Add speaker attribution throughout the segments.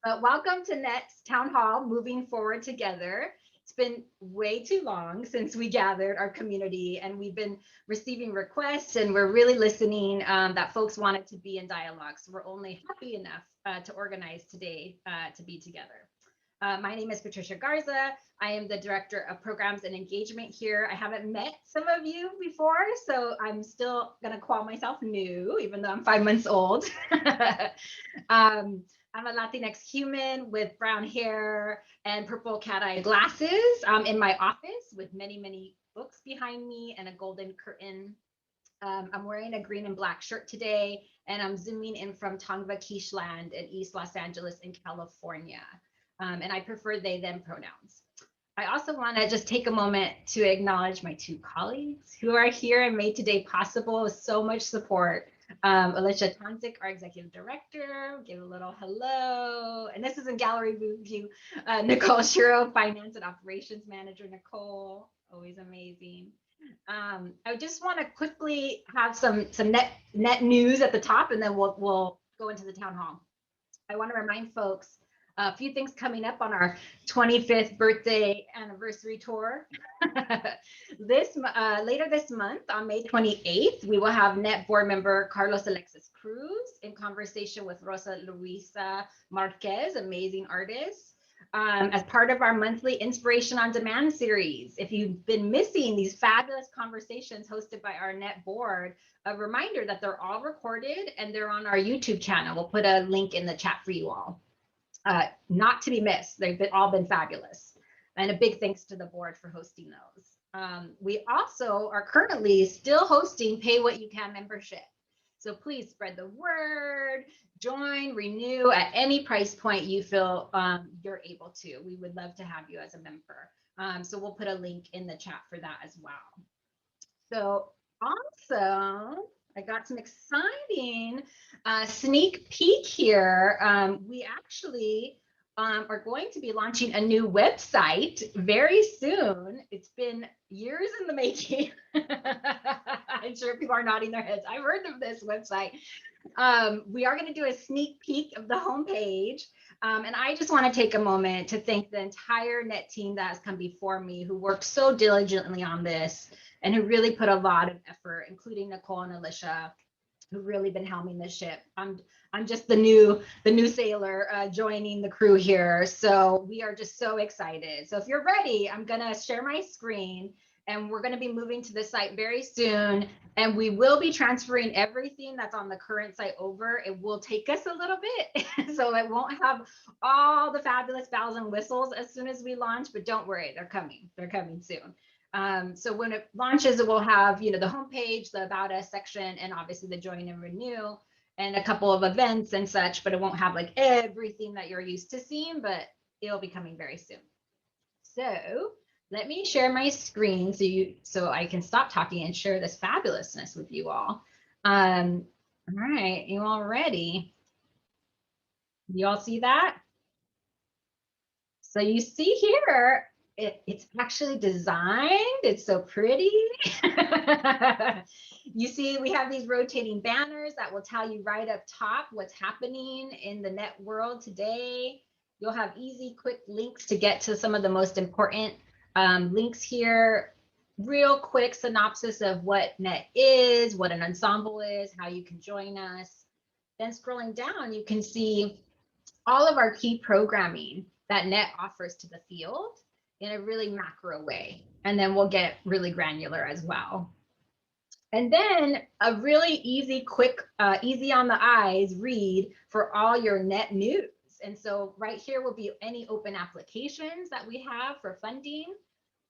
Speaker 1: But welcome to Net's Town Hall, Moving Forward Together. It's been way too long since we gathered our community, and we've been receiving requests, and we're really listening that folks wanted to be in dialogue. So we're only happy enough to organize today to be together. My name is Patricia Garza. I am the Director of Programs and Engagement here. I haven't met some of you before, so I'm still going to call myself new, even though I'm 5 months old. I'm a Latinx human with brown hair and purple cat-eye glasses. I'm in my office with many, many books behind me and a golden curtain. I'm wearing a green and black shirt today, and I'm zooming in from Tongva Quiche Land in East Los Angeles in California. And I prefer they, them pronouns. I also want to just take a moment to acknowledge my two colleagues who are here and made today possible with so much support. Alicia Tonzik, our executive director, give a little hello. And this is in gallery view. Nicole Shiro, finance and operations manager. Nicole, always amazing. I just want to quickly have some net news at the top, and then we'll go into the town hall. I want to remind folks a few things coming up on our 25th birthday anniversary tour. Later this month, on May 28th, we will have Net board member Carlos Alexis Cruz in conversation with Rosa Luisa Marquez, amazing artist, as part of our monthly Inspiration on Demand series. If you've been missing these fabulous conversations hosted by our Net board, a reminder that they're all recorded and they're on our YouTube channel. We'll put a link in the chat for you all. Not to be missed. They've all been fabulous. And a big thanks to the board for hosting those. We also are currently still hosting Pay What You Can membership. So please spread the word, join, renew at any price point you feel you're able to. We would love to have you as a member. So we'll put a link in the chat for that as well. So also, I got some exciting sneak peek here. We actually are going to be launching a new website very soon. It's been years in the making. I'm sure people are nodding their heads. I've heard of this website. We are going to do a sneak peek of the homepage. And I just want to take a moment to thank the entire Net team that has come before me, who worked so diligently on this and who really put a lot of effort, including Nicole and Alicia, who've really been helming the ship. I'm just the new sailor joining the crew here. So we are just so excited. So if you're ready, I'm gonna share my screen, and we're gonna be moving to the site very soon. And we will be transferring everything that's on the current site over. It will take us a little bit, so it won't have all the fabulous bells and whistles as soon as we launch, but don't worry, they're coming soon. So when it launches, it will have, the homepage, the About Us section, and obviously the Join and Renew, and a couple of events and such, but it won't have like everything that you're used to seeing, but it'll be coming very soon. So let me share my screen so I can stop talking and share this fabulousness with you all. All right, you all ready? You all see that? So you see here, it's actually designed. It's so pretty. You see, we have these rotating banners that will tell you right up top what's happening in the Net world today. You'll have easy, quick links to get to some of the most important links here. Real quick synopsis of what Net is, what an ensemble is, how you can join us. Then scrolling down, you can see all of our key programming that Net offers to the field in a really macro way. And then we'll get really granular as well. And then a really easy, quick, easy on the eyes read for all your Net news. And so right here will be any open applications that we have for funding.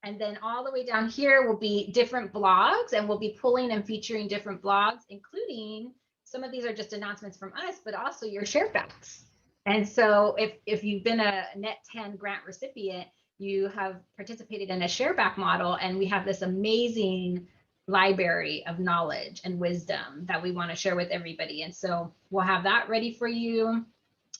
Speaker 1: And then all the way down here will be different blogs, and we'll be pulling and featuring different blogs, including some of these are just announcements from us, but also your sharebacks. And so if you've been a Net 10 grant recipient, you have participated in a shareback model, and we have this amazing library of knowledge and wisdom that we want to share with everybody. And so we'll have that ready for you.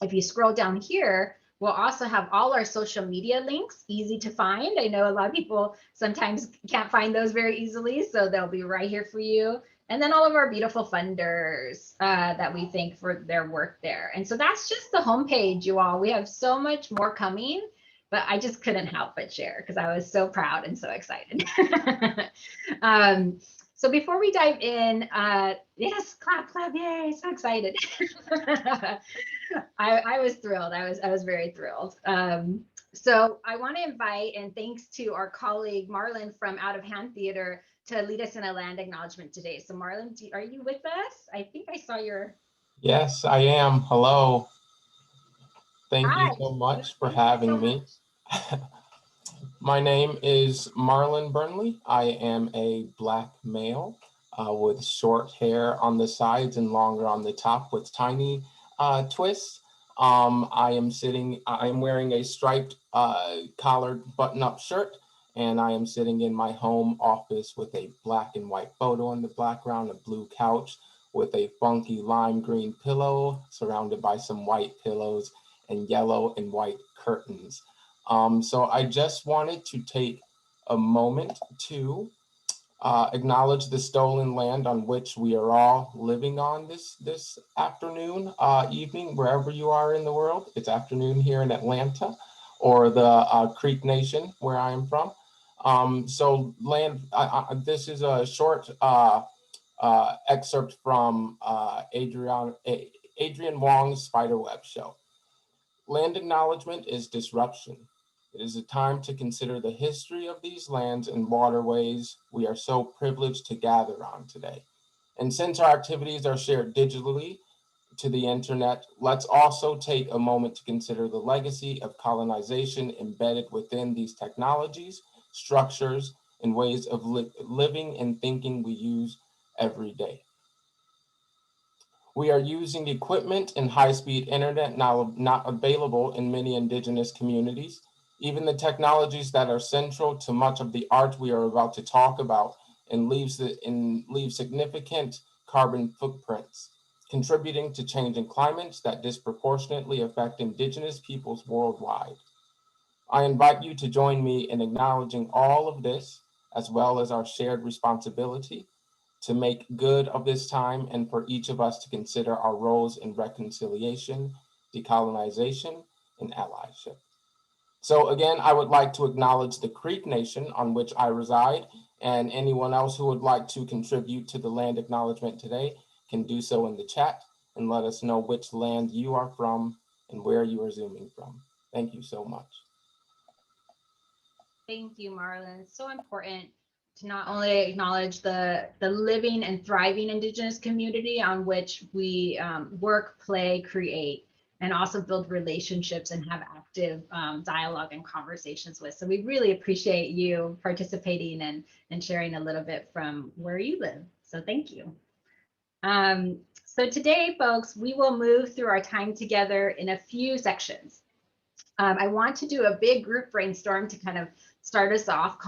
Speaker 1: If you scroll down here, we'll also have all our social media links, easy to find. I know a lot of people sometimes can't find those very easily, so they'll be right here for you. And then all of our beautiful funders that we thank for their work there. And so that's just the homepage, you all. We have so much more coming, but I just couldn't help but share because I was so proud and so excited. So before we dive in, yes, clap, clap, yay, so excited. I was thrilled. I was very thrilled. So I want to invite, and thanks to our colleague Marlon from Out of Hand Theater to lead us in a land acknowledgement today. So Marlon, are you with us? I think I saw your...
Speaker 2: Yes, I am. Hello. Thank you
Speaker 1: Hi.
Speaker 2: so much for
Speaker 1: Thank you so
Speaker 2: having me.
Speaker 1: much.
Speaker 2: My name is Marlon Burnley. I am a Black male with short hair on the sides and longer on the top with tiny twists. I am wearing a striped collared button-up shirt, and I am sitting in my home office with a black and white photo in the background, a blue couch with a funky lime green pillow surrounded by some white pillows and yellow and white curtains. So I just wanted to take a moment to acknowledge the stolen land on which we are all living on this afternoon, evening, wherever you are in the world. It's afternoon here in Atlanta, or the Creek Nation, where I am from. So this is a short excerpt from Adrian Wong's Spiderweb show. Land acknowledgement is disruption. It is a time to consider the history of these lands and waterways we are so privileged to gather on today. And since our activities are shared digitally to the internet, let's also take a moment to consider the legacy of colonization embedded within these technologies, structures, and ways of living and thinking we use every day. We are using equipment and high-speed internet now not available in many indigenous communities. Even the technologies that are central to much of the art we are about to talk about and leave significant carbon footprints, contributing to changing climates that disproportionately affect indigenous peoples worldwide. I invite you to join me in acknowledging all of this, as well as our shared responsibility to make good of this time and for each of us to consider our roles in reconciliation, decolonization, and allyship. So again, I would like to acknowledge the Creek Nation on which I reside, and anyone else who would like to contribute to the land acknowledgement today can do so in the chat and let us know which land you are from and where you are zooming from. Thank you so much.
Speaker 1: Thank you, Marlon. It's so important to not only acknowledge the living and thriving Indigenous community on which we work, play, create, and also build relationships and have active dialogue and conversations with. So we really appreciate you participating and sharing a little bit from where you live. So thank you. So today, folks, we will move through our time together in a few sections. I want to do a big group brainstorm to kind of start us off,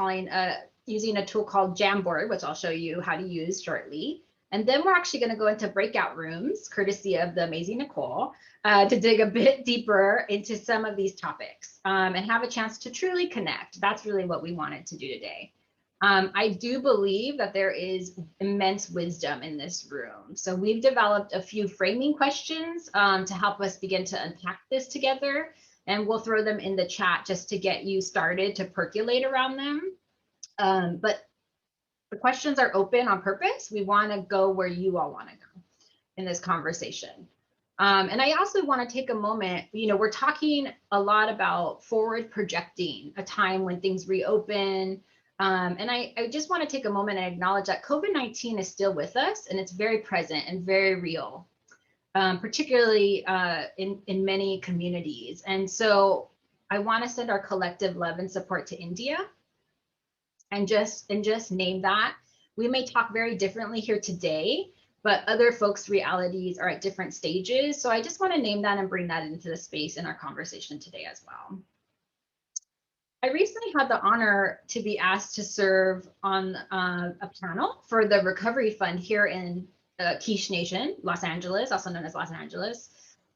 Speaker 1: using a tool called Jamboard, which I'll show you how to use shortly. And then we're actually going to go into breakout rooms, courtesy of the amazing Nicole, to dig a bit deeper into some of these topics and have a chance to truly connect. That's really what we wanted to do today. I do believe that there is immense wisdom in this room. So we've developed a few framing questions to help us begin to unpack this together. And we'll throw them in the chat just to get you started to percolate around them. But the questions are open on purpose. We want to go where you all want to go in this conversation. And I also want to take a moment, we're talking a lot about forward projecting, a time when things reopen. And I just want to take a moment and acknowledge that COVID-19 is still with us, and it's very present and very real. Particularly in many communities. And so I want to send our collective love and support to India and just name that. We may talk very differently here today, but other folks' realities are at different stages. So I just want to name that and bring that into the space in our conversation today as well. I recently had the honor to be asked to serve on a panel for the Recovery Fund here in Quiche Nation, Los Angeles, also known as Los Angeles.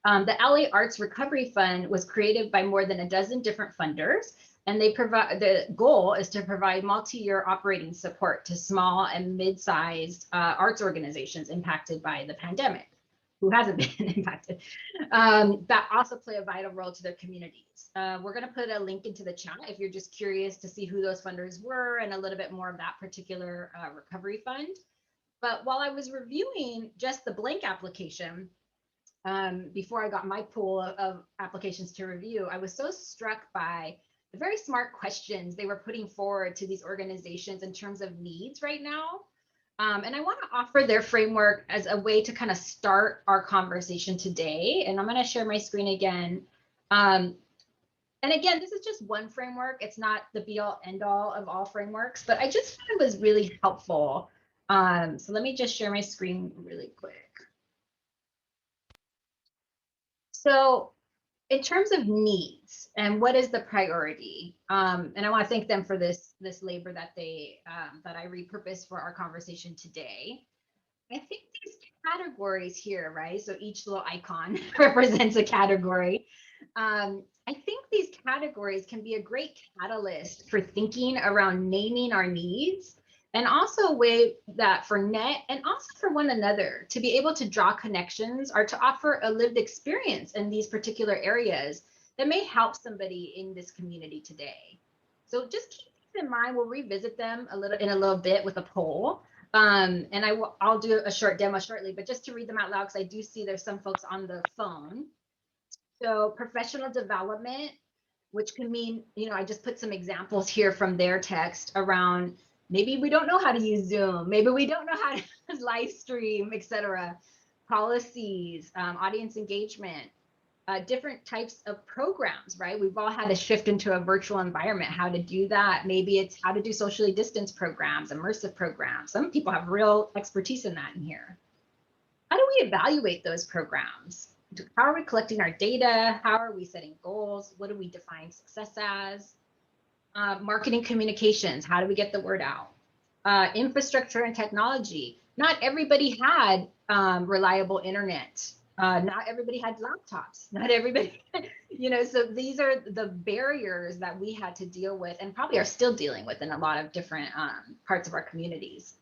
Speaker 1: The LA Arts Recovery Fund was created by more than a dozen different funders And the goal is to provide multi-year operating support to small and mid-sized arts organizations impacted by the pandemic. Who hasn't been impacted, that also play a vital role to their communities. We're going to put a link into the chat if you're just curious to see who those funders were and a little bit more of that particular recovery fund. But while I was reviewing just the blank application, before I got my pool of applications to review, I was so struck by the very smart questions they were putting forward to these organizations in terms of needs right now. And I want to offer their framework as a way to kind of start our conversation today. And I'm going to share my screen again. And again, this is just one framework. It's not the be all end all of all frameworks, but I just thought it was really helpful. So let me just share my screen really quick. So in terms of needs and what is the priority, and I want to thank them for this labor that I repurposed for our conversation today. I think these categories here, right? So each little icon represents a category. I think these categories can be a great catalyst for thinking around naming our needs, and also a way that for NET and also for one another to be able to draw connections or to offer a lived experience in these particular areas that may help somebody in this community today. So just keep these in mind. We'll revisit them in a little bit with a poll. And I'll do a short demo shortly, but just to read them out loud, because I do see there's some folks on the phone. So professional development, which can mean, I just put some examples here from their text around maybe we don't know how to use Zoom, maybe we don't know how to live stream, etc. Policies, audience engagement, different types of programs, right? We've all had to shift into a virtual environment, how to do that. Maybe it's how to do socially distanced programs, immersive programs. Some people have real expertise in that in here. How do we evaluate those programs? How are we collecting our data? How are we setting goals? What do we define success as? Marketing communications, how do we get the word out? Infrastructure and technology. Not everybody had reliable internet. Not everybody had laptops. Not everybody, so these are the barriers that we had to deal with and probably are still dealing with in a lot of different parts of our communities.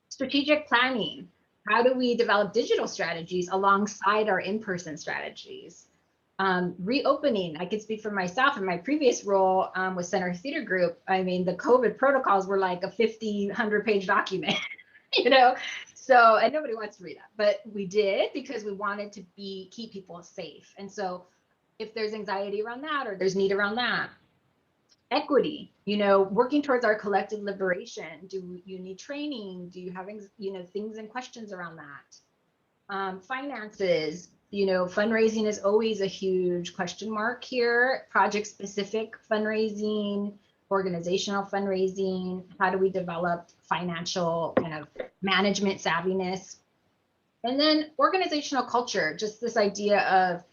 Speaker 1: Strategic planning. How do we develop digital strategies alongside our in-person strategies? Reopening, I could speak for myself in my previous role with Center Theater Group. I mean, the COVID protocols were like a 100-page document, So, and nobody wants to read that, but we did because we wanted to keep people safe. And so if there's anxiety around that, or there's need around that. Equity, working towards our collective liberation. Do you need training? Do you have, things and questions around that? Finances, fundraising is always a huge question mark here. Project specific fundraising, organizational fundraising. How do we develop financial kind of management savviness? And then organizational culture, just this idea of,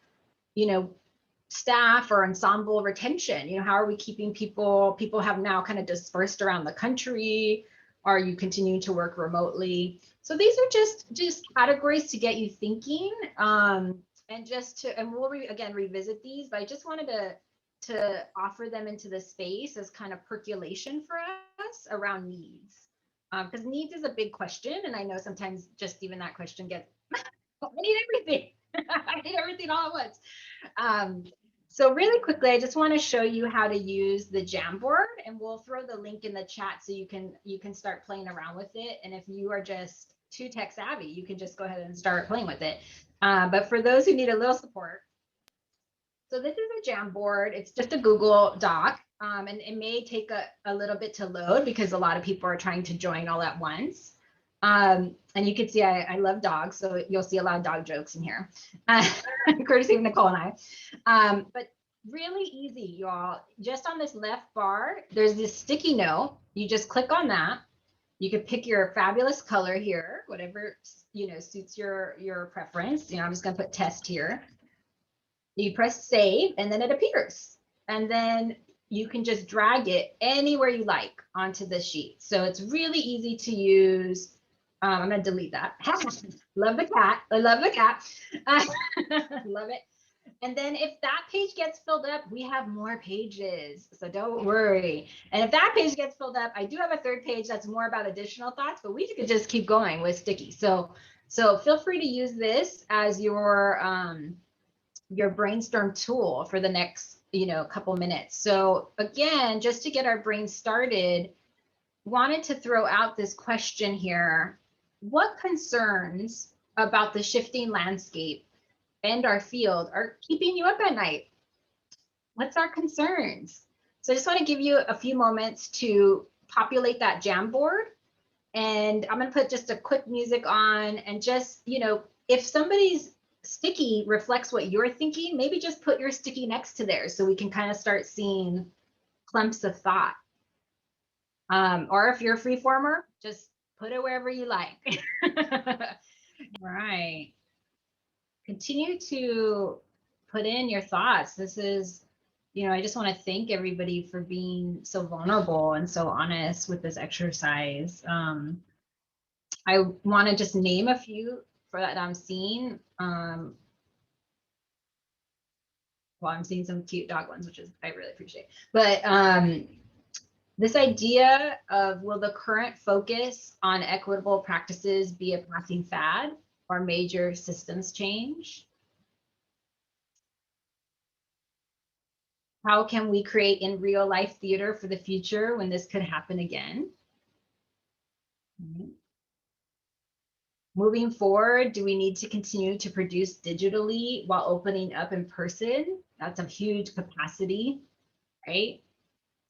Speaker 1: staff or ensemble retention. How are we keeping people have now kind of dispersed around the country? Are you continuing to work remotely? So these are just categories to get you thinking, and we'll again revisit these, but I just wanted to offer them into the space as kind of percolation for us around needs, because needs is a big question, and I know sometimes just even that question gets, I need everything. I need everything all at once. So really quickly, I just want to show you how to use the Jamboard, and we'll throw the link in the chat so you can start playing around with it. And if you are just too tech savvy, you can just go ahead and start playing with it. But for those who need a little support, so this is a Jamboard. It's just a Google Doc, and it may take a little bit to load because a lot of people are trying to join all at once. And you can see I love dogs, so you'll see a lot of dog jokes in here, courtesy of Nicole and I. But really easy, y'all. Just on this left bar, there's this sticky note. You just click on that. You can pick your fabulous color here, whatever suits your preference. I'm just gonna put test here. You press save, and then it appears, and then you can just drag it anywhere you like onto the sheet. So it's really easy to use. I'm going to delete that. Love the cat. I love the cat. Love it. And then if that page gets filled up, we have more pages. So don't worry. And if that page gets filled up, I do have a third page that's more about additional thoughts, but we could just keep going with sticky. So feel free to use this as your brainstorm tool for the next, couple minutes. So again, just to get our brain started, wanted to throw out this question here. What concerns about the shifting landscape and our field are keeping you up at night? What's our concerns? So I just want to give you a few moments to populate that Jamboard. And I'm going to put just a quick music on, and just, if somebody's sticky reflects what you're thinking, maybe just put your sticky next to theirs so we can kind of start seeing clumps of thought. Or if you're a free former, just put it wherever you like. Right. Continue to put in your thoughts. This is, I just want to thank everybody for being so vulnerable and so honest with this exercise. I want to just name a few for that I'm seeing. Well, I'm seeing some cute dog ones, which is I really appreciate. But this idea of, will the current focus on equitable practices be a passing fad or major systems change? How can we create in real life theater for the future when this could happen again? Moving forward, do we need to continue to produce digitally while opening up in person? That's a huge capacity, right?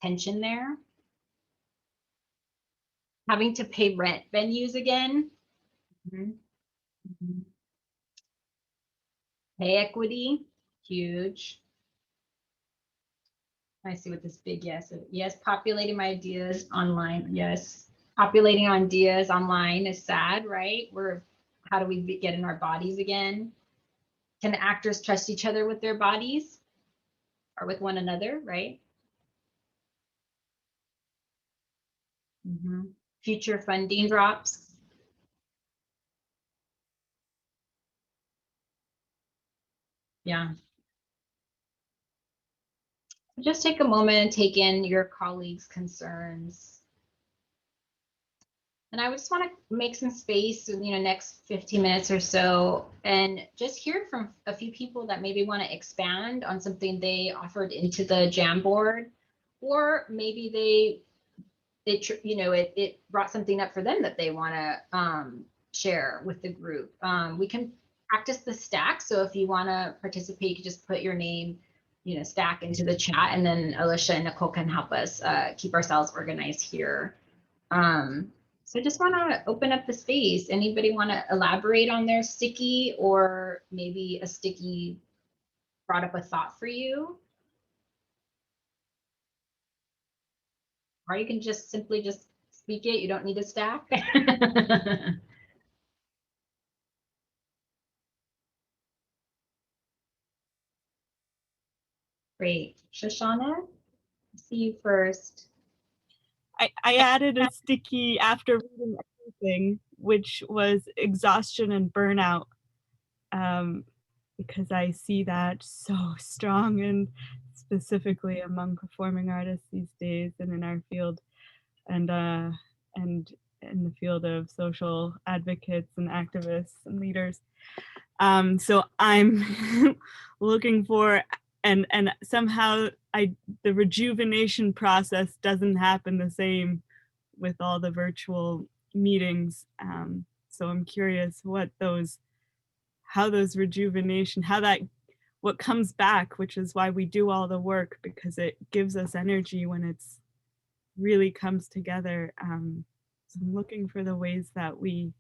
Speaker 1: Tension there. Having to pay rent venues again. Pay equity, huge. I see what this big yes is. Yes, populating my ideas online. Yes, populating ideas online is sad, right? How do we get in our bodies again? Can actors trust each other with their bodies or with one another, right? Future funding drops. Yeah. Just take a moment and take in your colleagues' concerns. And I just want to make some space, next 15 minutes or so, and just hear from a few people that maybe want to expand on something they offered into the Jamboard, or maybe it brought something up for them that they want to share with the group. We can practice the stack. So if you want to participate, you can just put your name, stack into the chat, and then Alicia and Nicole can help us keep ourselves organized here. So just want to open up the space. Anybody want to elaborate on their sticky, or maybe a sticky brought up a thought for you? Or you can just simply just speak it. You don't need a stack. Great. Shoshana, see you first.
Speaker 3: I added a sticky after reading everything, which was exhaustion and burnout, because I see that so strong, and specifically among performing artists these days, and in our field, and in the field of social advocates and activists and leaders. So I'm looking for, and somehow the rejuvenation process doesn't happen the same with all the virtual meetings. So I'm curious what what comes back, which is why we do all the work, because it gives us energy when it's really comes together. So I'm looking for the ways that we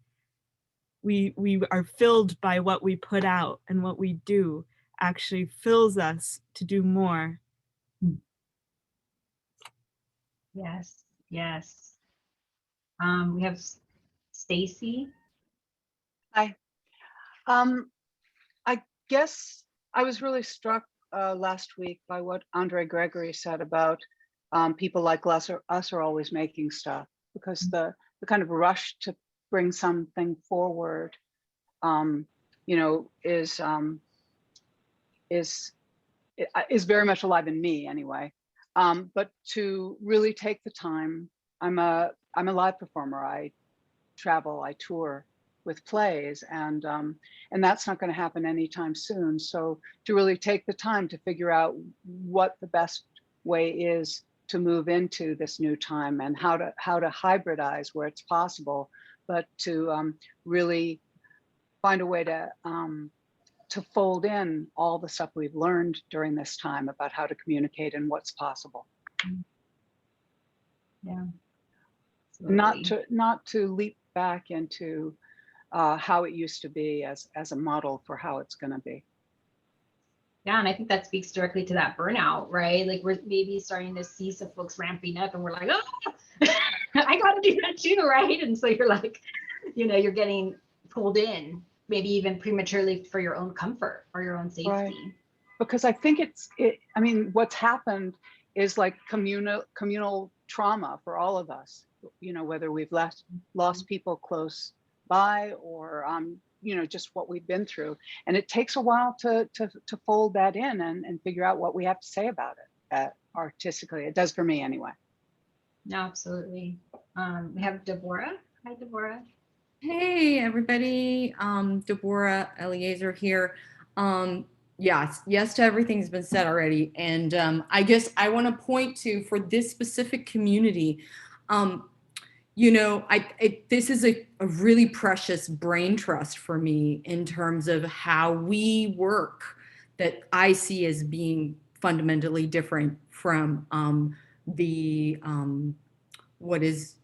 Speaker 3: are filled by what we put out, and what we do actually fills us to do more.
Speaker 1: Yes, yes. We have Stacy.
Speaker 4: Hi. I guess I was really struck last week by what Andre Gregory said about people like us are always making stuff, because the kind of rush to bring something forward, is very much alive in me anyway. But to really take the time, I'm a live performer. I travel, I tour with plays, and that's not going to happen anytime soon. So to really take the time to figure out what the best way is to move into this new time, and how to hybridize where it's possible, but to really find a way to fold in all the stuff we've learned during this time about how to communicate and what's possible.
Speaker 1: Yeah.
Speaker 4: Not to leap back into how it used to be as a model for how it's going to be.
Speaker 1: Yeah, and I think that speaks directly to that burnout, right? Like we're maybe starting to see some folks ramping up, and we're like, oh, I got to do that too, right? And so you're like, you're getting pulled in, maybe even prematurely for your own comfort or your own safety.
Speaker 4: Right. Because I think I mean, what's happened is like communal trauma for all of us, whether we've lost people close by, or just what we've been through. And it takes a while to fold that in and figure out what we have to say about it artistically. It does for me anyway.
Speaker 1: No, absolutely. We have Deborah. Hi, Deborah.
Speaker 5: Hey, everybody. Deborah Eliezer here. Yes to everything's been said already. And I guess I want to point to, for this specific community, this is a really precious brain trust for me in terms of how we work, that I see as being fundamentally different from what is,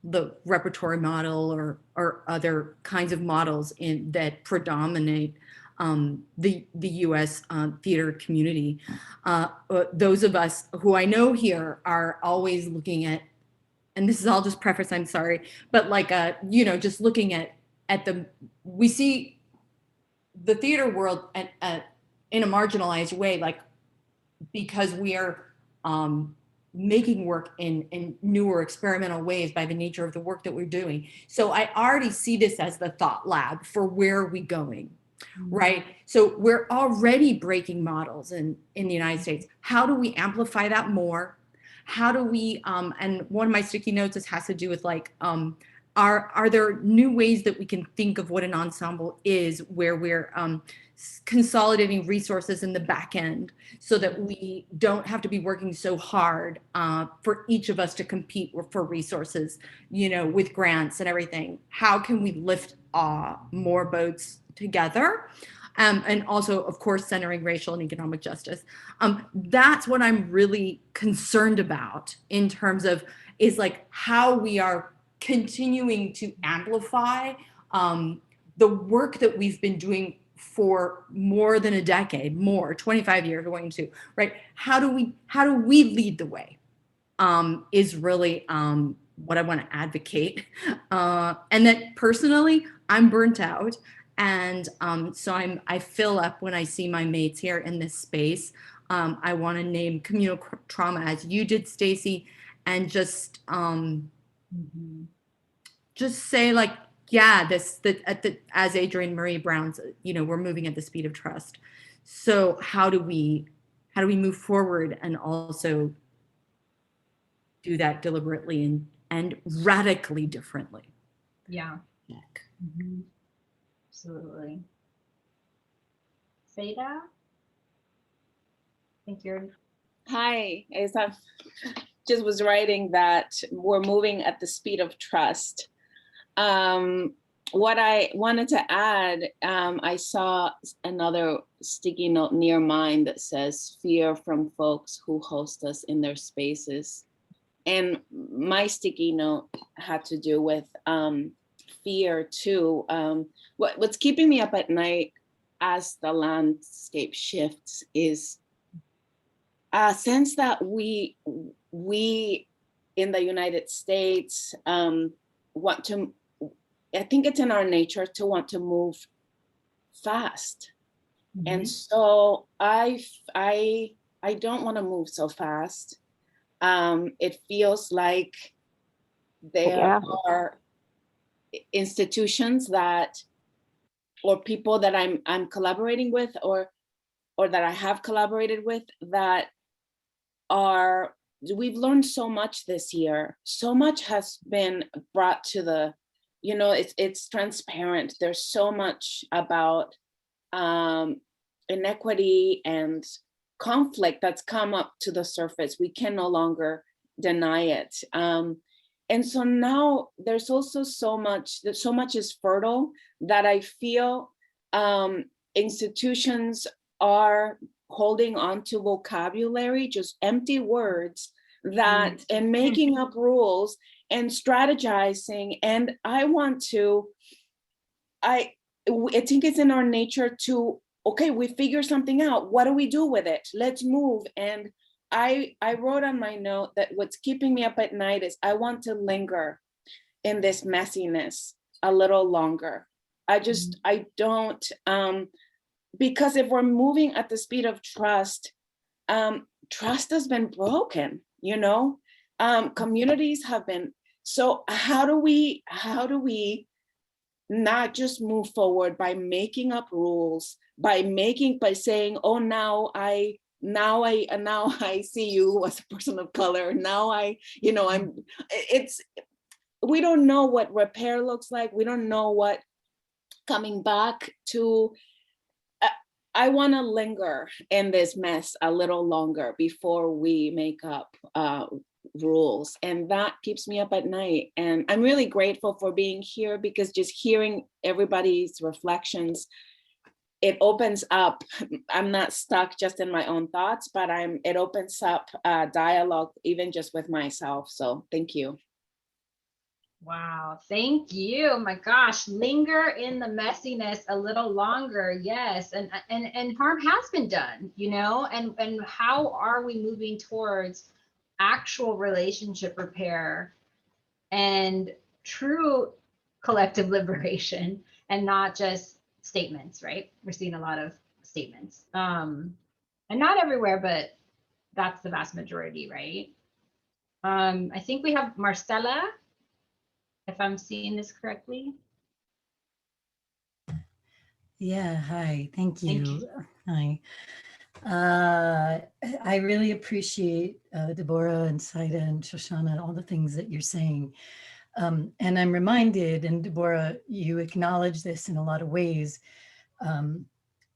Speaker 5: the repertory model or other kinds of models that predominate the U.S. Theater community. Those of us who I know here are always looking at, and this is all just preface, I'm sorry, but like, just looking at we see the theater world in a marginalized way, like, because we are making work in newer experimental ways by the nature of the work that we're doing. So I already see this as the thought lab for where are we going, right? So we're already breaking models in the United States. How do we amplify that more? How do we, and one of my sticky notes has to do with like, are there new ways that we can think of what an ensemble is, where we're consolidating resources in the back end so that we don't have to be working so hard for each of us to compete for resources, with grants and everything? How can we lift more boats together? And also, of course, centering racial and economic justice. That's what I'm really concerned about in terms of, is like how we are continuing to amplify the work that we've been doing for more than a decade, 25 years going to, right? How do we lead the way is really what I want to advocate. And that personally, I'm burnt out. And so I fill up when I see my mates here in this space. I want to name communal trauma, as you did, Stacy, and just say like, yeah, as Adrienne Marie Brown's, we're moving at the speed of trust. So how do we move forward and also do that deliberately and radically differently?
Speaker 1: Yeah. Absolutely. Seda? I think you're...
Speaker 6: Hi, as I just was writing that we're moving at the speed of trust. What I wanted to add, I saw another sticky note near mine that says fear from folks who host us in their spaces. And my sticky note had to do with fear too. What's keeping me up at night as the landscape shifts is a sense that we in the United States want to, I think it's in our nature to want to move fast. And so I don't want to move so fast. It feels like there are institutions that, or people that I'm collaborating with, or or that I have collaborated with that we've learned so much this year. So much has been brought to the, it's transparent. There's so much about inequity and conflict that's come up to the surface. We can no longer deny it. And so now there's also so much is fertile that I feel institutions are holding on to vocabulary, just empty words that, and making up rules and strategizing. And I think it's in our nature to, okay, we figure something out. What do we do with it? Let's move. And I wrote on my note that what's keeping me up at night is I want to linger in this messiness a little longer. I don't, because if we're moving at the speed of trust, trust has been broken, communities have been. So how do we not just move forward by making up rules, by saying, oh, now I see you as a person of color. Now we don't know what repair looks like. We don't know what coming back to. I want to linger in this mess a little longer before we make up rules. And that keeps me up at night. And I'm really grateful for being here, because just hearing everybody's reflections, it opens up. I'm not stuck just in my own thoughts, but it opens up dialogue, even just with myself. So thank you.
Speaker 1: Wow, thank you. Oh my gosh, linger in the messiness a little longer. Yes, and harm has been done, and how are we moving towards actual relationship repair and true collective liberation, and not just statements, right? We're seeing a lot of statements, and not everywhere, but that's the vast majority, right? I think we have Marcella, if I'm seeing this correctly.
Speaker 7: Yeah, hi, thank
Speaker 1: Thank
Speaker 7: you. Hi. I really appreciate Deborah and Saida and Shoshana, all the things that you're saying. And I'm reminded, and Deborah, you acknowledge this in a lot of ways.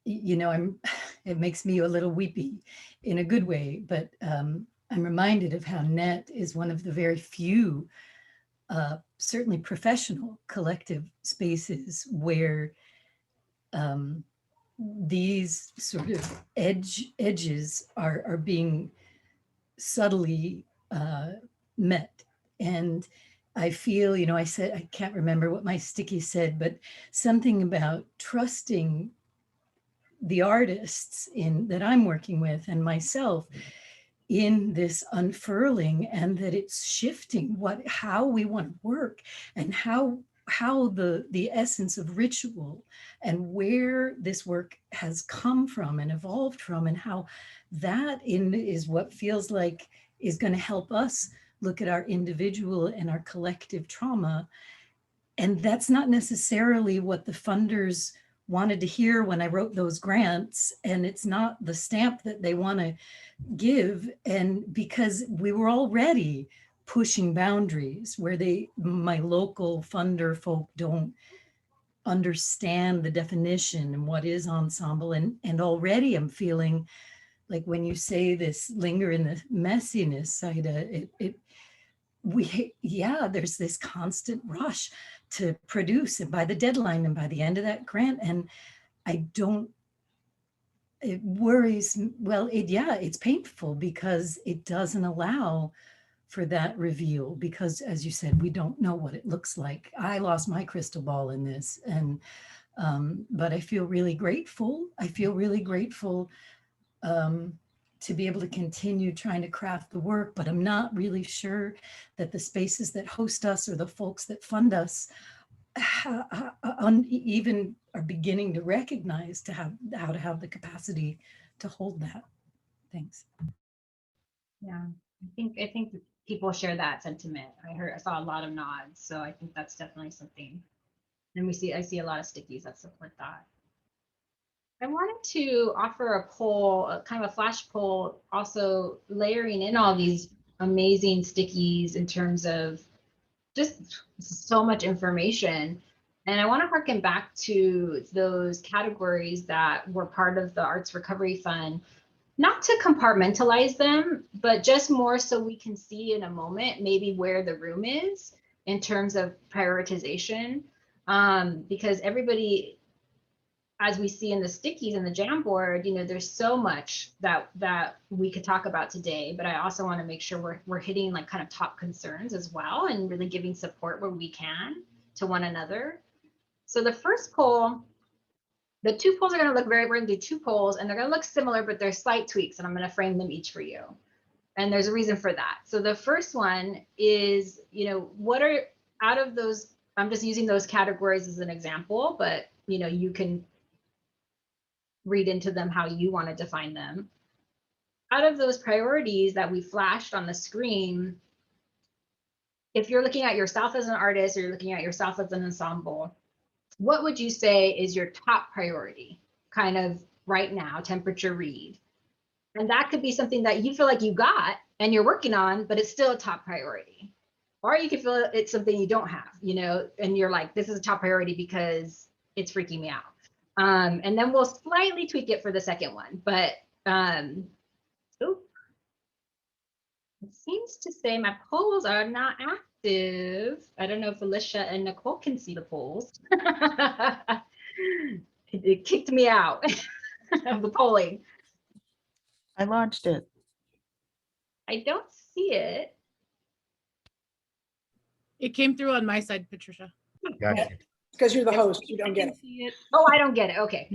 Speaker 7: It makes me a little weepy in a good way, but I'm reminded of how NET is one of the very few certainly professional collective spaces where these sort of edges are being subtly met. And I feel, I said, I can't remember what my sticky said, but something about trusting the artists that I'm working with and myself in this unfurling, and that it's shifting how we want to work, and how the essence of ritual and where this work has come from and evolved from, and how that is what feels like is going to help us look at our individual and our collective trauma. And that's not necessarily what the funders wanted to hear when I wrote those grants, and it's not the stamp that they want to give. And because we were already pushing boundaries where my local funder folk don't understand the definition and what is ensemble, and already I'm feeling like when you say this linger in the messiness, Saida, there's this constant rush to produce, and by the deadline and by the end of that grant, and it worries, it's painful because it doesn't allow for that reveal, because as you said, we don't know what it looks like. I lost my crystal ball in this, and but I feel really grateful. To be able to continue trying to craft the work, but I'm not really sure that the spaces that host us or the folks that fund us even are beginning to recognize how to have the capacity to hold that. Thanks.
Speaker 1: Yeah, I think people share that sentiment. I saw a lot of nods, so I think that's definitely something. And I see a lot of stickies that support that. I wanted to offer a poll, a kind of a flash poll, also layering in all these amazing stickies in terms of just so much information. And I want to harken back to those categories that were part of the Arts Recovery Fund, not to compartmentalize them, but just more so we can see in a moment maybe where the room is in terms of prioritization. Because everybody, as we see in the stickies and the Jamboard, you know, there's so much that we could talk about today, but I also want to make sure we're hitting like kind of top concerns as well and really giving support where we can to one another. So the first poll, the two polls are going to look we're going to do two polls and they're going to look similar, but there's slight tweaks and I'm going to frame them each for you. And there's a reason for that. So the first one is, you know, what are out of those, I'm just using those categories as an example, but you know, you can read into them how you want to define them. Out of those priorities that we flashed on the screen, if you're looking at yourself as an artist or you're looking at yourself as an ensemble, what would you say is your top priority kind of right now, temperature read? And that could be something that you feel like you got and you're working on, but it's still a top priority. Or you could feel it's something you don't have, you know, and you're like, this is a top priority because it's freaking me out. And then we'll slightly tweak it for the second one, but it seems to say my polls are not active. I don't know if Alicia and Nicole can see the polls. It kicked me out of the polling.
Speaker 8: I launched it.
Speaker 1: I don't see it.
Speaker 9: It came through on my side, Patricia.
Speaker 10: Gotcha. Because you're the host, you don't get it.
Speaker 1: Oh, I don't get it. Okay.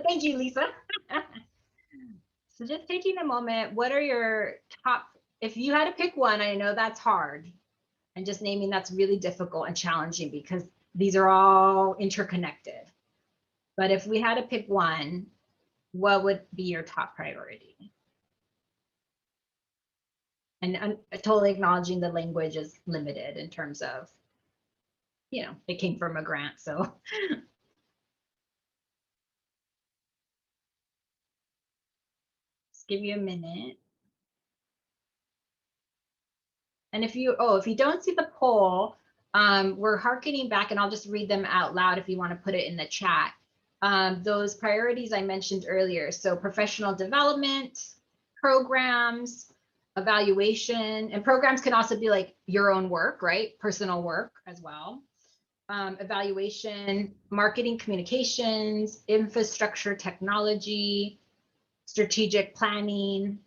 Speaker 1: Thank you, Lisa. So just taking a moment, what are your top, if you had to pick one, I know that's hard, and just naming that's really difficult and challenging because these are all interconnected. But if we had to pick one, what would be your top priority? And totally acknowledging the language is limited in terms of, you know, it came from a grant, so. Just give you a minute. And if you don't see the poll, we're hearkening back, and I'll just read them out loud if you want to put it in the chat. Those priorities I mentioned earlier. So professional development, programs, evaluation, and programs can also be like your own work, right? Personal work as well. Evaluation, marketing communications, infrastructure technology, strategic planning,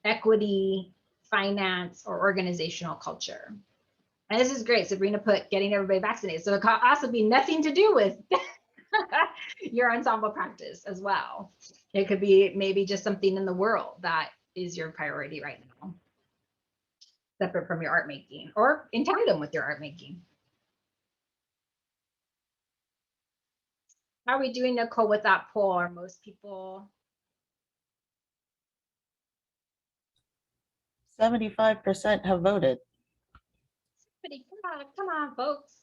Speaker 1: equity, finance, or organizational culture. And this is great. Sabrina put getting everybody vaccinated. So it could also be nothing to do with your ensemble practice as well. It could be maybe just something in the world that is your priority right now, separate from your art making or in tandem with your art making. How are we doing, Nicole, with that poll? Are most people?
Speaker 8: 75% have voted.
Speaker 1: Come on, folks.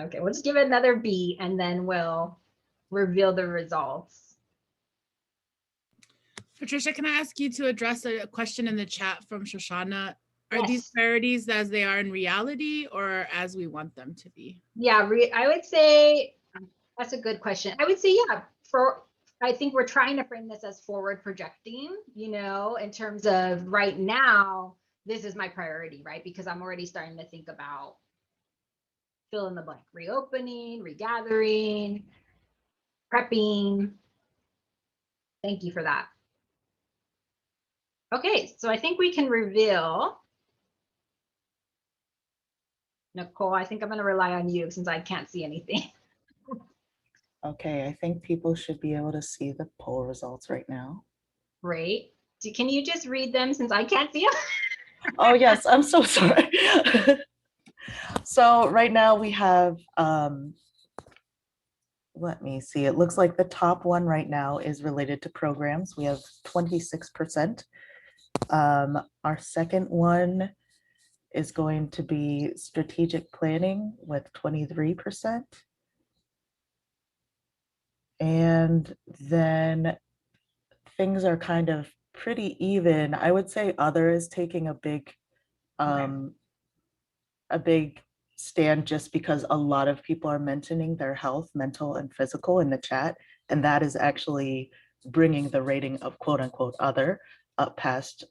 Speaker 1: Okay, we'll just give it another beat and then we'll reveal the results.
Speaker 9: Patricia, can I ask you to address a question in the chat from Shoshana? Are these
Speaker 1: Yes.
Speaker 9: priorities as they are in reality or as we want them to be?
Speaker 1: Yeah, I would say that's a good question. I would say, yeah, I think we're trying to frame this as forward projecting, you know, in terms of right now, this is my priority, right? Because I'm already starting to think about fill in the blank, reopening, regathering, prepping. Thank you for that. Okay, so I think we can reveal. Nicole, I think I'm going to rely on you since I can't see anything.
Speaker 8: Okay, I think people should be able to see the poll results right now.
Speaker 1: Great. Can you just read them since I can't see them?
Speaker 8: Oh yes, I'm so sorry. So right now we have, let me see, it looks like the top one right now is related to programs. We have 26%. Our second one is going to be strategic planning with 23%. And then things are kind of pretty even. I would say other is taking a big stand just because a lot of people are mentioning their health, mental and physical in the chat. And that is actually bringing the rating of quote unquote other up past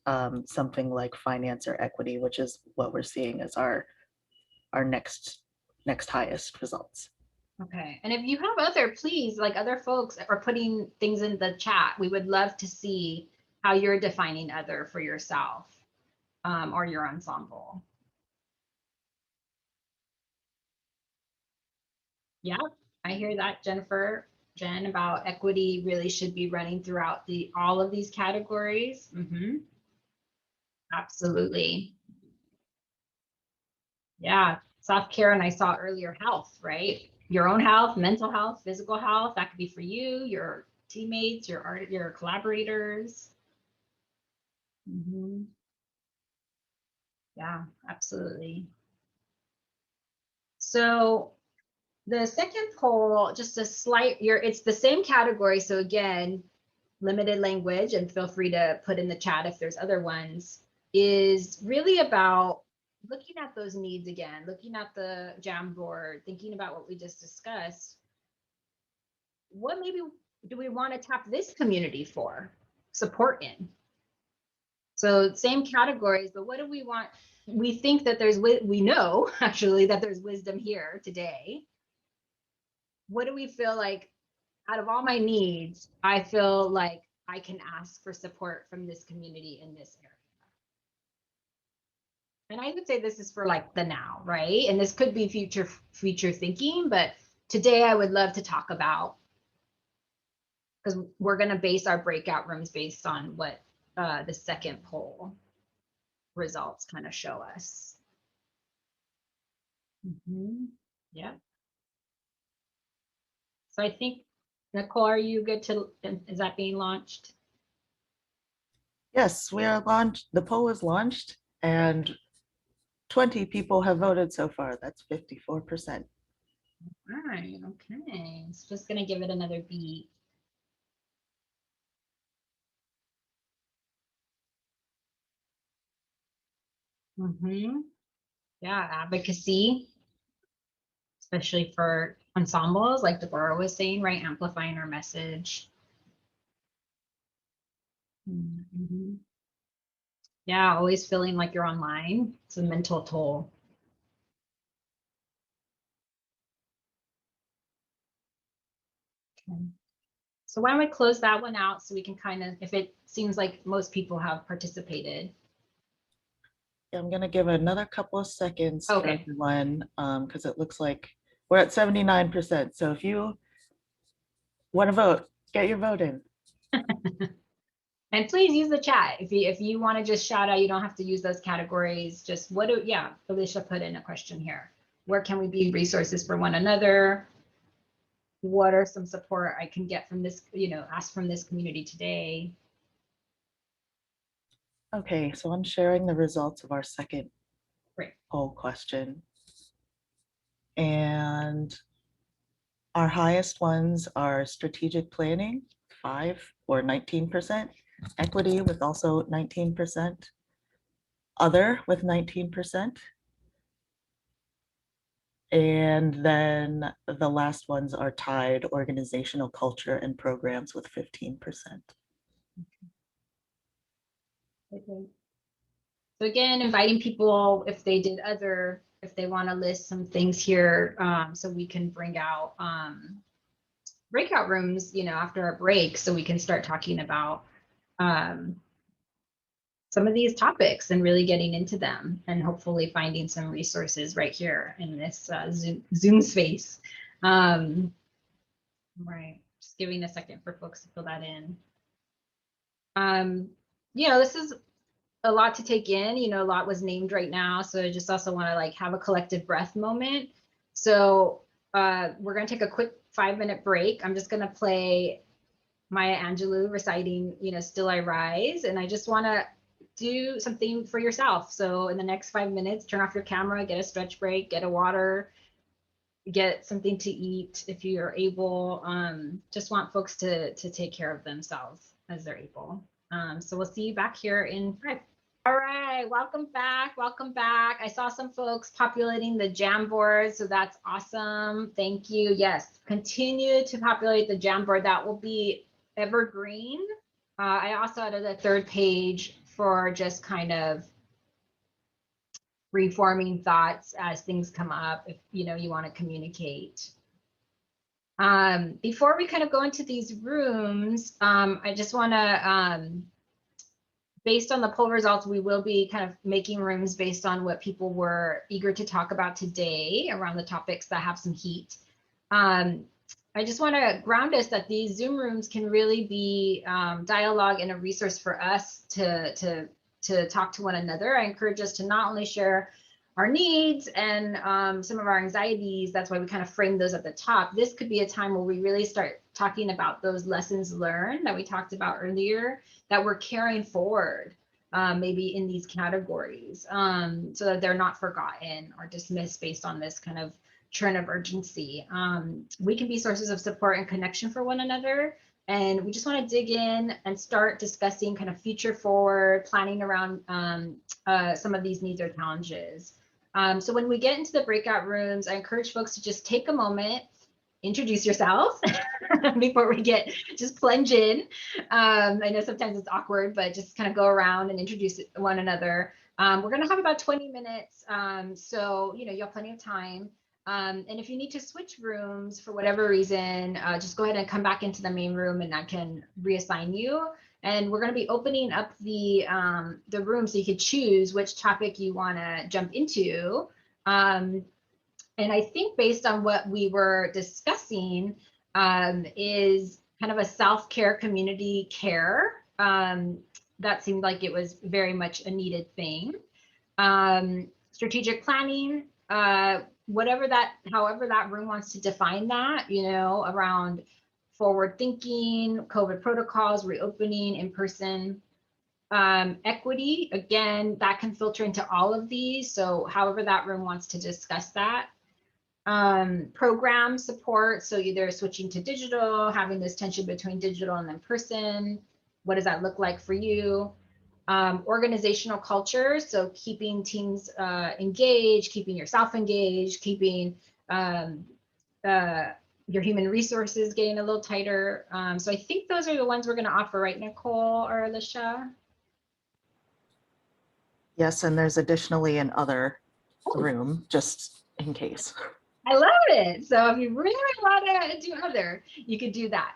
Speaker 8: something like finance or equity, which is what we're seeing as our next highest results.
Speaker 1: Okay, and if you have other, please, like other folks are putting things in the chat. We would love to see how you're defining other for yourself or your ensemble. Yeah, I hear that, Jennifer. Jen, about equity really should be running throughout all of these categories. Absolutely. Yeah, self-care, and I saw earlier health, right? Your own health, mental health, physical health, that could be for you, your teammates, your collaborators. Yeah, absolutely. So the second poll, just a slight, it's the same category. So again, limited language, and feel free to put in the chat if there's other ones, is really about looking at those needs again, looking at the Jamboard, thinking about what we just discussed. What maybe do we want to tap this community for support in? So same categories, but what do we want? We think that we know actually that there's wisdom here today. What do we feel like out of all my needs, I feel like I can ask for support from this community in this area? And I would say this is for like the now, right? And this could be future thinking, but today I would love to talk about, because we're going to base our breakout rooms based on what the second poll results kind of show us. Yeah. So I think, Nicole, are you good to, is that being launched?
Speaker 8: Yes, we are launched. The poll is launched and 20 people have voted so far. That's 54%.
Speaker 1: All right, okay. It's just going to give it another beat. Yeah, advocacy, especially for ensembles, like Deborah was saying, right? Amplifying our message. Yeah, always feeling like you're online. It's a mental toll. Okay. So why don't we close that one out so we can kind of, if it seems like most people have participated.
Speaker 8: I'm going to give another couple of seconds for
Speaker 1: Okay.
Speaker 8: everyone because it looks like we're at 79%. So if you want to vote, get your vote in.
Speaker 1: And please use the chat. If you want to just shout out, you don't have to use those categories. Just Felicia put in a question here. Where can we be resources for one another? What are some support I can get from this, ask from this community today?
Speaker 8: Okay, so I'm sharing the results of our second
Speaker 1: Great.
Speaker 8: poll question. And our highest ones are strategic planning, 5 or 19%, equity with also 19%, other with 19%. And then the last ones are tied, organizational culture and programs with 15%.
Speaker 1: Okay. So again, inviting people, if they did if they want to list some things here, so we can bring out breakout rooms, after our break, so we can start talking about some of these topics and really getting into them, and hopefully finding some resources right here in this Zoom space. Right, just giving a second for folks to fill that in. This is a lot to take in, a lot was named right now. So I just also want to like have a collective breath moment. So we're going to take a quick 5-minute break. I'm just going to play Maya Angelou reciting, Still I Rise. And I just want to do something for yourself. So in the next 5 minutes, turn off your camera, get a stretch break, get a water, get something to eat if you are able. Just want folks to take care of themselves as they're able. So we'll see you back here in 5. All right, welcome back, welcome back. I saw some folks populating the Jamboard, so that's awesome. Thank you. Yes, continue to populate the Jamboard. That will be evergreen. I also added a 3rd page for just kind of reforming thoughts as things come up, if you know you want to communicate. Before we kind of go into these rooms, I just want to, based on the poll results, we will be kind of making rooms based on what people were eager to talk about today around the topics that have some heat. I just want to ground us that these Zoom rooms can really be dialogue and a resource for us to talk to one another. I encourage us to not only share our needs and some of our anxieties. That's why we kind of frame those at the top. This could be a time where we really start talking about those lessons learned that we talked about earlier that we're carrying forward, maybe in these categories, so that they're not forgotten or dismissed based on this kind of trend of urgency. We can be sources of support and connection for one another. And we just want to dig in and start discussing kind of future forward planning around some of these needs or challenges. So when we get into the breakout rooms, I encourage folks to just take a moment, introduce yourself before we just plunge in. I know sometimes it's awkward, but just kind of go around and introduce one another. We're going to have about 20 minutes. So, you know, you have plenty of time. And if you need to switch rooms for whatever reason, just go ahead and come back into the main room and I can reassign you. And we're going to be opening up the room so you can choose which topic you want to jump into. And I think based on what we were discussing is kind of a self-care community care. That seemed like it was very much a needed thing. Strategic planning, however that room wants to define that, you know, around forward thinking, COVID protocols, reopening, in person. Equity, again, that can filter into all of these. So however that room wants to discuss that. Program support, so either switching to digital, having this tension between digital and in person. What does that look like for you? Organizational culture, so keeping teams engaged, keeping yourself engaged, keeping your human resources getting a little tighter. So I think those are the ones we're going to offer, right, Nicole or Alicia?
Speaker 8: Yes, and there's additionally an other room, just in case.
Speaker 1: I love it. So if you really want to do other, you could do that.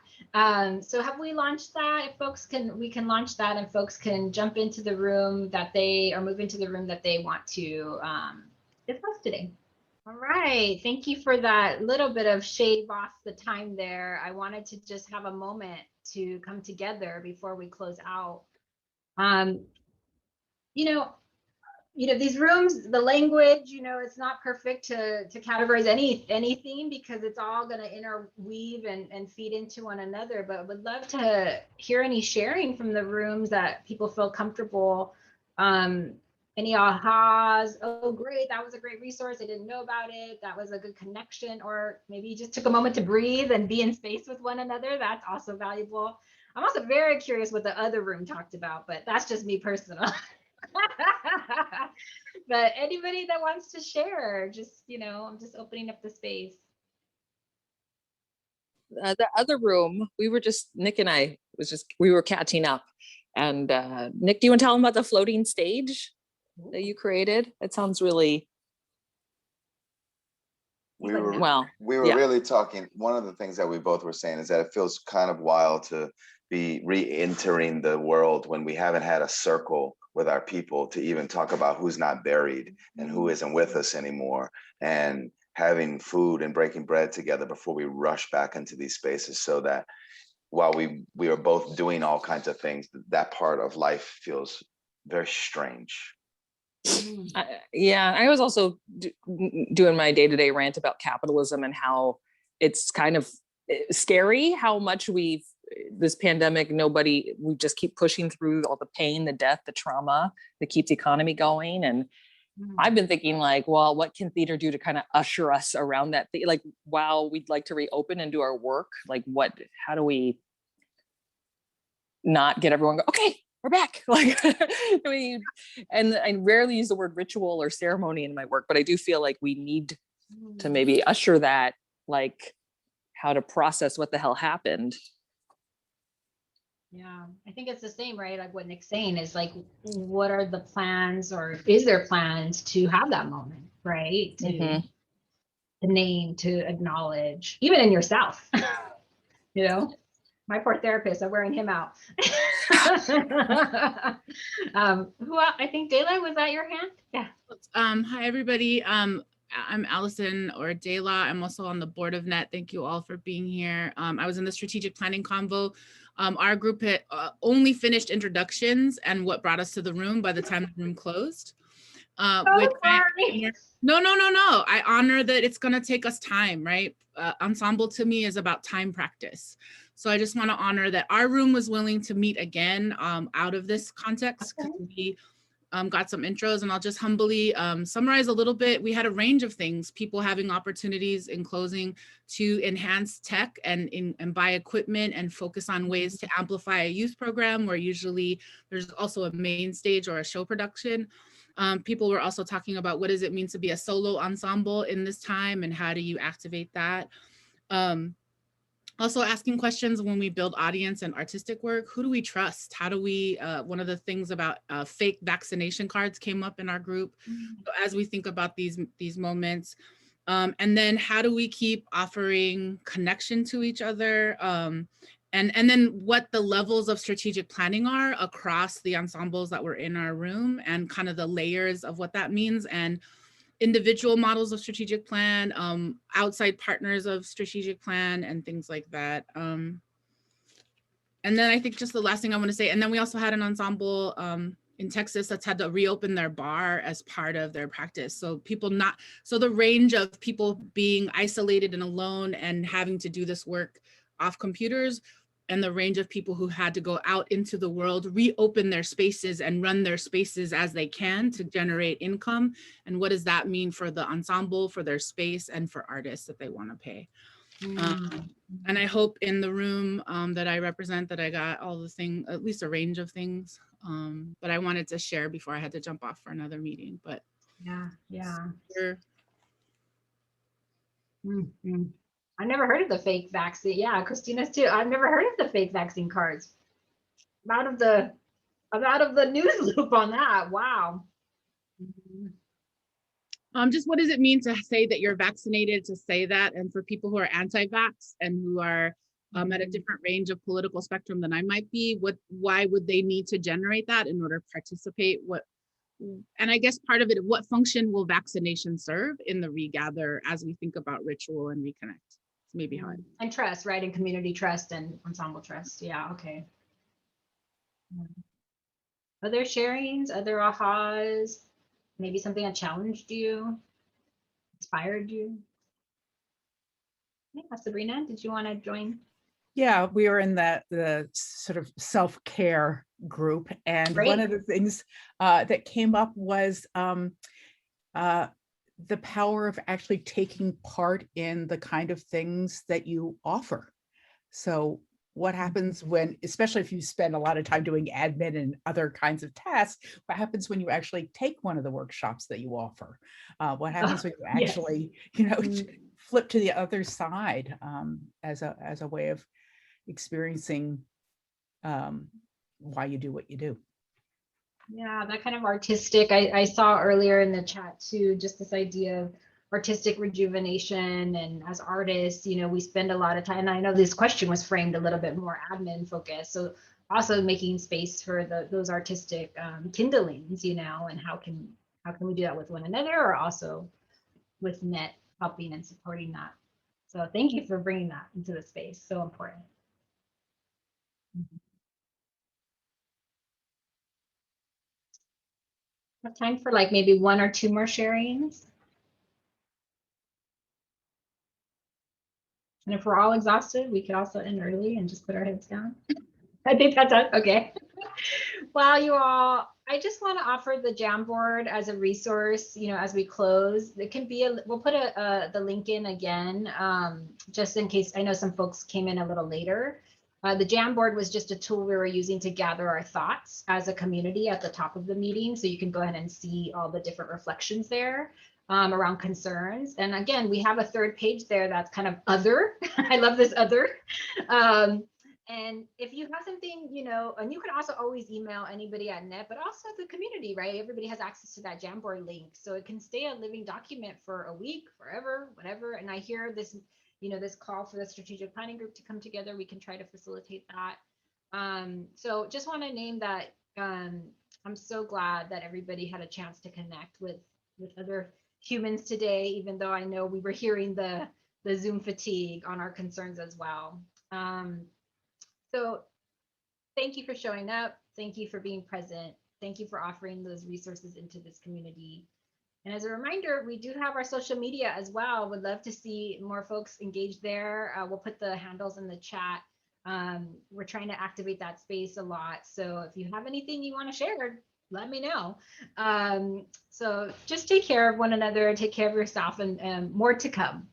Speaker 1: So have we launched that? If we can launch that and folks can jump into the room that they, or move into the room that they want to discuss today. All right, thank you for that little bit of shave off the time there. I wanted to just have a moment to come together before we close out. You know, these rooms, the language, you know, it's not perfect to categorize anything because it's all going to interweave and feed into one another. But would love to hear any sharing from the rooms that people feel comfortable. Any ahas? Oh, great, that was a great resource. I didn't know about it. That was a good connection. Or maybe you just took a moment to breathe and be in space with one another. That's also valuable. I'm also very curious what the other room talked about, but that's just me personal. But anybody that wants to share, just, you know, I'm just opening up the space.
Speaker 11: The other room, Nick and I we were catching up. And Nick, do you want to tell them about the floating stage that you created? It sounds really
Speaker 12: We were really talking. One of the things that we both were saying is that it feels kind of wild to be re-entering the world when we haven't had a circle with our people to even talk about who's not buried and who isn't with us anymore, and having food and breaking bread together before we rush back into these spaces, so that while we are both doing all kinds of things, that part of life feels very strange.
Speaker 11: Yeah, I was also doing my day-to-day rant about capitalism and how it's kind of scary how much we've this pandemic, we just keep pushing through all the pain, the death, the trauma that keeps the economy going. And I've been thinking like, well, what can theater do to kind of usher us around that? Like, while we'd like to reopen and do our work, like how do we not get everyone go, okay, we're back. Like, and I rarely use the word ritual or ceremony in my work, but I do feel like we need to maybe usher that, like how to process what the hell happened.
Speaker 1: Yeah, I think it's the same, right? Like what Nick's saying is like, what are the plans, or is there plans to have that moment, right? To name, to acknowledge, even in yourself. You know, my poor therapist, I'm wearing him out. Who else? I think Dayla, was that your hand? Yeah.
Speaker 9: Hi everybody. I'm Allison or Dayla. I'm also on the board of NET. Thank you all for being here. I was in the strategic planning convo. Our group had only finished introductions and what brought us to the room by the time the room closed. No. I honor that it's going to take us time, right? Ensemble to me is about time practice. So I just want to honor that our room was willing to meet again out of this context, because we got some intros, and I'll just humbly summarize a little bit. We had a range of things, people having opportunities in closing to enhance tech and buy equipment and focus on ways to amplify a youth program where usually there's also a main stage or a show production. People were also talking about what does it mean to be a solo ensemble in this time and how do you activate that? Also asking questions when we build audience and artistic work, who do we trust? How do we, one of the things about fake vaccination cards came up in our group. So as we think about these moments, and then how do we keep offering connection to each other? And then what the levels of strategic planning are across the ensembles that were in our room, and kind of the layers of what that means, and individual models of strategic plan, outside partners of strategic plan, and things like that. And then I think just the last thing I want to say, and then we also had an ensemble in Texas that's had to reopen their bar as part of their practice. So the range of people being isolated and alone and having to do this work off computers, and the range of people who had to go out into the world, reopen their spaces and run their spaces as they can to generate income. And what does that mean for the ensemble, for their space, and for artists that they want to pay? And I hope in the room that I represent that I got all the things, at least a range of things, but I wanted to share before I had to jump off for another meeting. But
Speaker 1: yeah.
Speaker 9: Sure.
Speaker 1: I never heard of the fake vaccine. Yeah, Christina's too. I've never heard of the fake vaccine cards. I'm out of the news loop on that. Wow.
Speaker 9: Just what does it mean to say that you're vaccinated, to say that, and for people who are anti-vax and who are at a different range of political spectrum than I might be, why would they need to generate that in order to participate? And I guess part of it, what function will vaccination serve in the regather as we think about ritual and reconnect? It's maybe how
Speaker 1: and trust, right? And community trust and ensemble trust. Yeah, okay. Other sharings, other ahas, maybe something that challenged you, inspired you. Yeah, Sabrina, did you want to join?
Speaker 10: Yeah, we were in the sort of self-care group, and one of the things that came up was the power of actually taking part in the kind of things that you offer. So what happens when, especially if you spend a lot of time doing admin and other kinds of tasks, what happens when you actually take one of the workshops that you offer? What happens when you actually, flip to the other side as a way of experiencing why you do what you do?
Speaker 1: Yeah, that kind of artistic, I saw earlier in the chat too, just this idea of artistic rejuvenation. And as artists, we spend a lot of time, and I know this question was framed a little bit more admin focused. So also making space for those artistic kindlings, and how can we do that with one another, or also with NET helping and supporting that. So thank you for bringing that into the space. So important. Have time for like maybe one or two more sharings. And if we're all exhausted, we could also end early and just put our heads down. I think that's okay. Well, you all, I just want to offer the Jamboard as a resource, as we close. It can be, we'll put the link in again, just in case. I know some folks came in a little later. The Jamboard was just a tool we were using to gather our thoughts as a community at the top of the meeting. So you can go ahead and see all the different reflections there around concerns. And again, we have a third page there that's kind of other. I love this other. And if you have something, and you can also always email anybody at NET, but also the community, right? Everybody has access to that Jamboard link. So it can stay a living document for a week, forever, whatever. And I hear this, this call for the strategic planning group to come together. We can try to facilitate that. So just want to name that. I'm so glad that everybody had a chance to connect with other humans today, even though I know we were hearing the Zoom fatigue on our concerns as well. So thank you for showing up. Thank you for being present. Thank you for offering those resources into this community. And as a reminder, we do have our social media as well. Would love to see more folks engaged there. We'll put the handles in the chat. We're trying to activate that space a lot. So if you have anything you want to share, let me know. So just take care of one another, take care of yourself, and more to come.